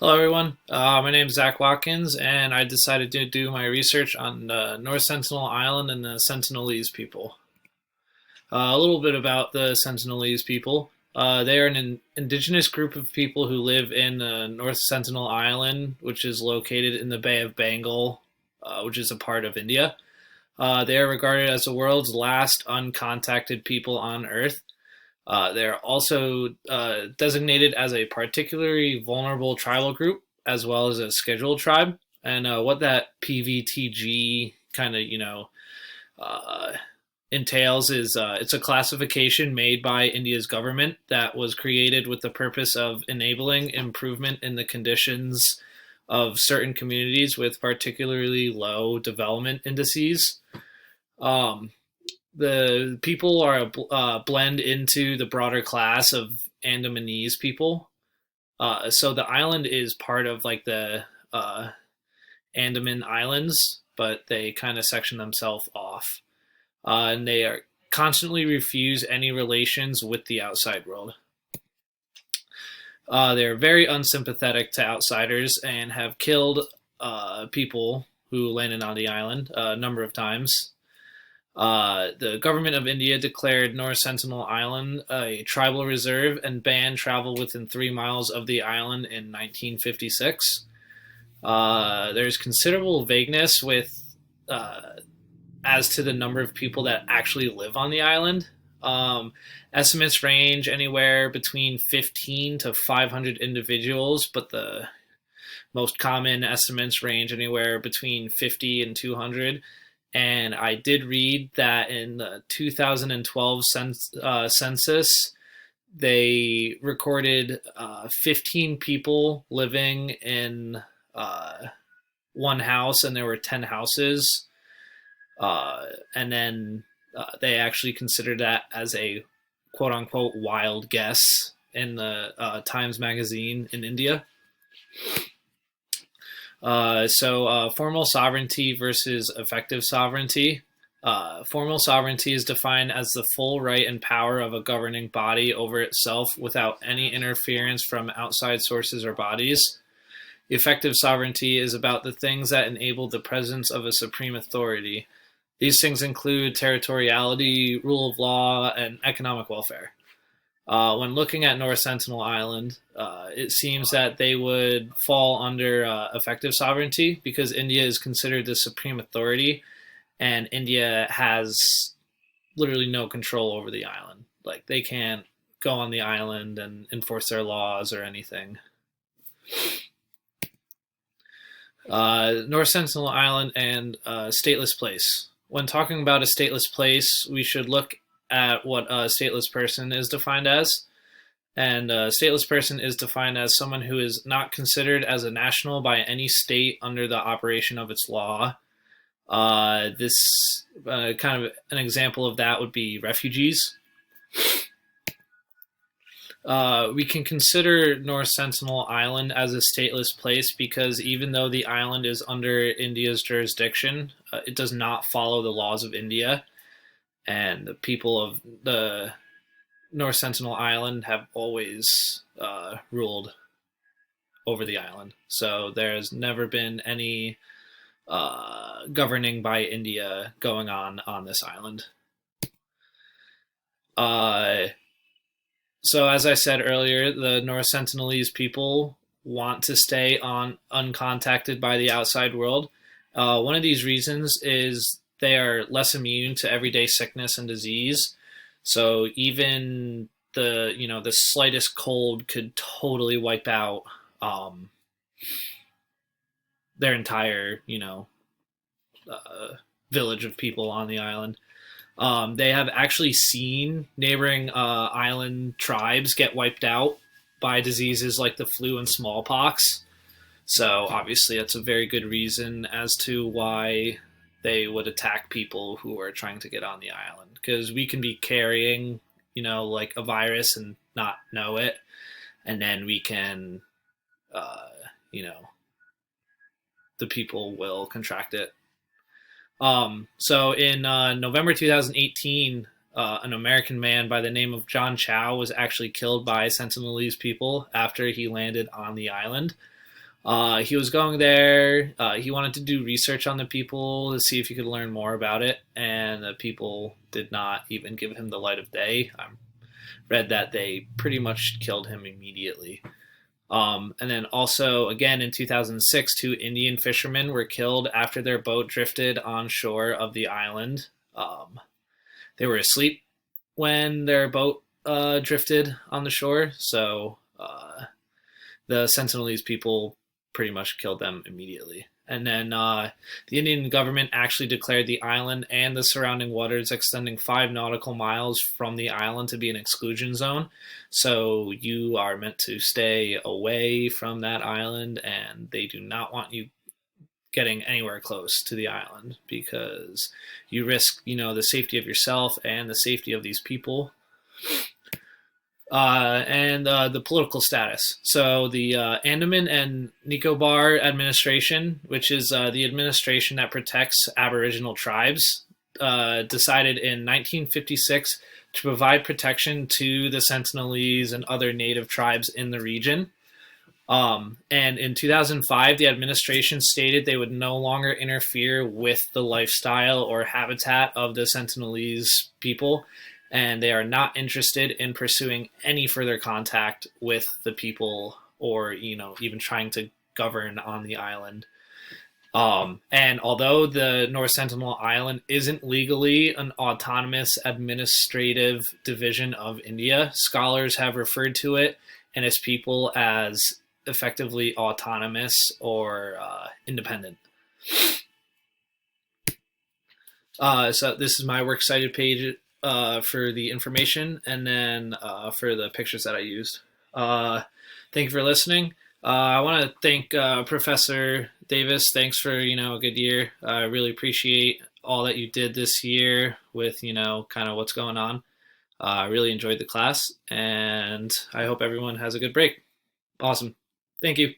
Hello, everyone. My name is Zach Watkins, and I decided to do my research on North Sentinel Island and the Sentinelese people. A little bit about the Sentinelese people. They are an indigenous group of people who live in North Sentinel Island, which is located in the Bay of Bengal, which is a part of India. They are regarded as the world's last uncontacted people on Earth. They're also designated as a particularly vulnerable tribal group, as well as a scheduled tribe. And what that PVTG kind of, uh, entails is it's a classification made by India's government that was created with the purpose of enabling improvement in the conditions of certain communities with particularly low development indices. Um, the people are a blend into the broader class of Andamanese people. So the island is part of like the Andaman Islands, but they kind of section themselves off, and they are constantly refuse any relations with the outside world. They're very unsympathetic to outsiders and have killed people who landed on the island a number of times. The government of India declared North Sentinel Island a tribal reserve and banned travel within 3 miles of the island in 1956. There's considerable vagueness with as to the number of people that actually live on the island. Estimates range anywhere between 15 to 500 individuals, but the most common estimates range anywhere between 50 and 200. And I did read that in the 2012 census, they recorded 15 people living in one house, and there were 10 houses. And then they actually considered that as a quote unquote wild guess in the Times Magazine in India. Formal sovereignty versus effective sovereignty. Formal sovereignty is defined as the full right and power of a governing body over itself without any interference from outside sources or bodies. Effective sovereignty is about the things that enable the presence of a supreme authority. These things include territoriality, rule of law, and economic welfare. When looking at North Sentinel Island, it seems that they would fall under effective sovereignty because India is considered the supreme authority, and India has literally no control over the island. Like, they can't go on the island and enforce their laws or anything. North Sentinel Island and stateless place. When talking about a stateless place, we should look at what a stateless person is defined as. And a stateless person is defined as someone who is not considered as a national by any state under the operation of its law. This kind of an example of that would be refugees. We can consider North Sentinel Island as a stateless place because even though the island is under India's jurisdiction, it does not follow the laws of India. And the people of the North Sentinel Island have always ruled over the island. So there's never been any governing by India going on this island. So as I said earlier, the North Sentinelese people want to stay on uncontacted by the outside world. One of these reasons is they are less immune to everyday sickness and disease. So even the slightest cold could totally wipe out their entire village of people on the island. They have actually seen neighboring island tribes get wiped out by diseases like the flu and smallpox. So obviously that's a very good reason as to why they would attack people who are trying to get on the island, because we can be carrying, like a virus and not know it, and then we can, the people will contract it. So in November 2018, an American man by the name of John Chow was actually killed by Sentinelese people after he landed on the island. He was going there. He wanted to do research on the people to see if he could learn more about it, and the people did not even give him the light of day. I read that they pretty much killed him immediately. And then also, again in 2006, two Indian fishermen were killed after their boat drifted on shore of the island. They were asleep when their boat drifted on the shore, so the Sentinelese people pretty much killed them immediately. And then the Indian government actually declared the island and the surrounding waters extending 5 nautical miles from the island to be an exclusion zone. So you are meant to stay away from that island, and they do not want you getting anywhere close to the island because you risk, the safety of yourself and the safety of these people. And the political status. So the Andaman and Nicobar administration, which is the administration that protects Aboriginal tribes, decided in 1956 to provide protection to the Sentinelese and other native tribes in the region. And in 2005, the administration stated they would no longer interfere with the lifestyle or habitat of the Sentinelese people, and they are not interested in pursuing any further contact with the people or, even trying to govern on the island. And although the North Sentinel Island isn't legally an autonomous administrative division of India, scholars have referred to it and its people as effectively autonomous or independent. So this is my works cited page for the information, and then for the pictures that I used. Thank you for listening. I want to thank Professor Davis. Thanks for a good year. I really appreciate all that you did this year with kind of what's going on. I really enjoyed the class, and I hope everyone has a good break. Awesome. Thank you.